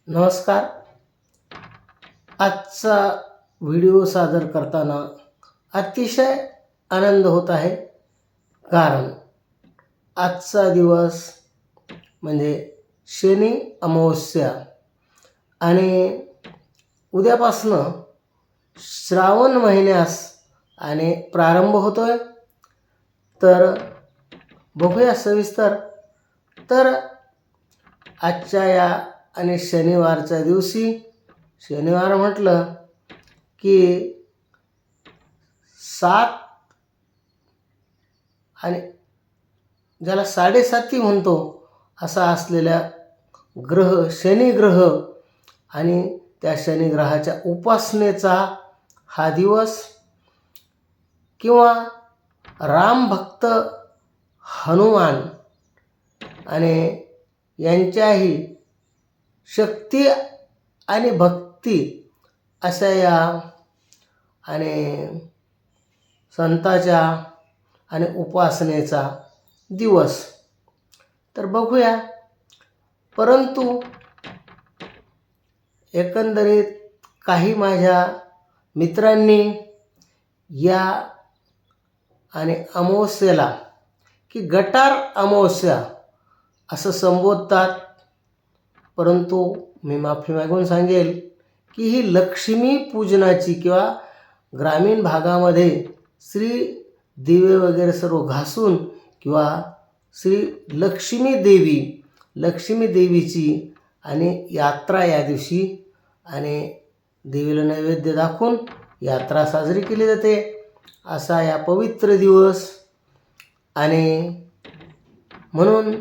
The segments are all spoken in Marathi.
नमस्कार. आजचा व्हिडिओ सादर करताना अतिशय आनंद होत आहे, कारण आजचा दिवस म्हणजे शनी अमावस्या आणि उद्यापासनं श्रावण महिन्यास आणि प्रारंभ होतोय. तर बघूया सविस्तर. तर आजच्या या आणि शनिवारच्या दिवशी, शनिवार म्हटलं की 7 आणि ज्याला 7.5 म्हणतो असा असलेल्या ग्रह शनी ग्रह आणि त्या शनी ग्रहाच्या उपासनेचा हा दिवस, किंवा रामभक्त हनुमान आणि यांच्याही शक्ती आणि भक्ती अशा या आणि संताच्या आणि उपासनेचा दिवस. तर बघूया. परंतु एकंदरीत काही माझ्या मित्रांनी या आणि अमावस्येला की गटार अमावस्या असं संबोधतात, परंतु मी माफी मागून सांगेल की ही लक्ष्मी पूजनाची किंवा ग्रामीण भागामध्ये श्री दिवे वगैरे सर्व घासून किंवा श्री लक्ष्मी देवीची आणि यात्रा या दिवशी आणि देवीला नैवेद्य दाखवून यात्रा साजरी केली जाते. असा या पवित्र दिवस. आणि म्हणून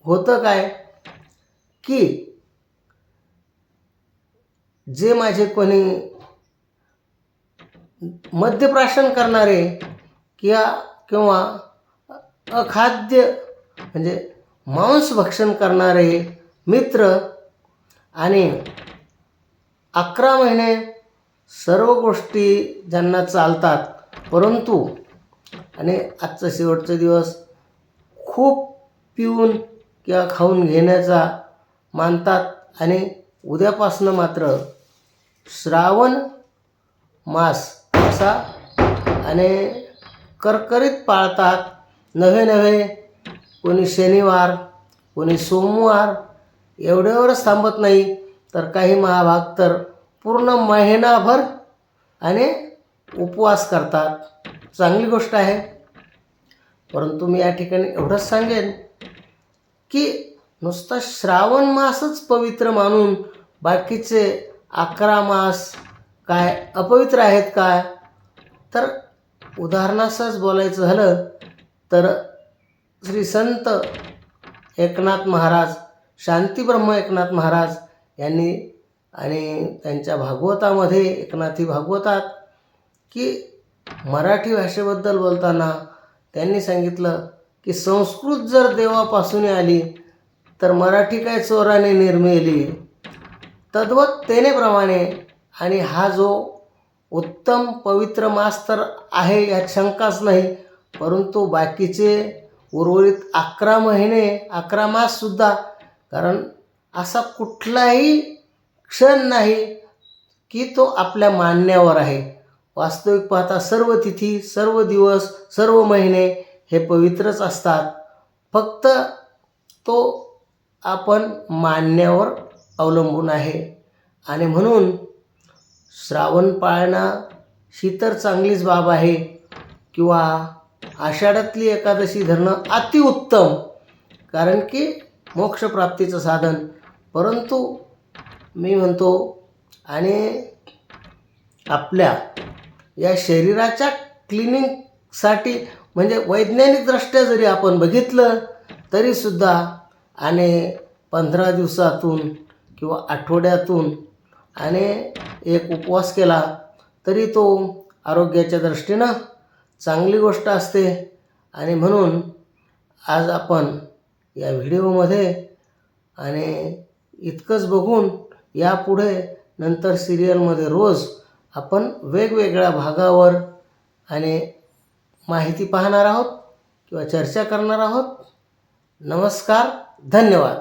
होतं काय की जे माझे कोणी मद्यप्राशन करणारे किंवा अखाद्य म्हणजे मांसभक्षण करणारे मित्र आणि 11 महिने सर्व गोष्टी ज्यांना चालतात, परंतु आणि आजचा शेवटचा दिवस खूप पिऊन किंवा खाऊन घेण्याचा मानतात आणि उद्यापासनं मात्र श्रावण मास असा आणि करकरीत पाळतात. नवे कोणी शनिवार, कोणी सोमवार एवढ्यावरच थांबत नाही, तर काही महाभाग तर पूर्ण महिनाभर आणि उपवास करतात. चांगली गोष्ट आहे. परंतु मी या ठिकाणी एवढंच सांगेन की नुसता श्रावण मासच पवित्र मानून बाकीचे 11 मास काय अपवित्र आहेत काय? तर उदाहरणासच बोलायचं झालं तर श्री संत एकनाथ महाराज, शांतीब्रह्म एकनाथ महाराज यांनी आणि त्यांच्या भागवतामध्ये, एकनाथी भागवतात, की मराठी भाषेबद्दल बोलताना त्यांनी सांगितलं की संस्कृत जर देवापासून आली तर मराठी काय चोराने निर्मिली, तद्वत तेनेप्रमाणे. आणि हा जो उत्तम पवित्र मास तर आहे यात शंकाच नाही, परंतु बाकीचे उर्वरित 11 महिने 11 माससुद्धा, कारण असा कुठलाही क्षण नाही की तो आपल्या मानण्यावर आहे. वास्तविक पाहता सर्व तिथी, सर्व दिवस, सर्व महिने हे पवित्रच असतात. फक्त तो आपण मानण्यावर अवलंबून आहे. आणि म्हणून श्रावण पाळणं ही तर चांगलीच बाब आहे, किंवा आषाढातली एकादशी धरणं अतिउत्तम, कारण की मोक्षप्राप्तीचं साधन. परंतु मी म्हणतो, आणि आपल्या या शरीराच्या क्लिनिंगसाठी म्हणजे वैज्ञानिकदृष्ट्या जरी आपण बघितलं तरीसुद्धा आणि 15 दिवसातून किंवा आठवड्यातून आणि एक उपवास केला तरी तो आरोग्याच्या दृष्टीनं चांगली गोष्ट असते. आणि म्हणून आज आपण या व्हिडिओमध्ये आणि इतकंच बघून यापुढे नंतर सिरियलमध्ये रोज आपण वेगवेगळ्या भागावर आणि माहिती पाहणार आहोत किंवा चर्चा करणार आहोत. नमस्कार. धन्यवाद.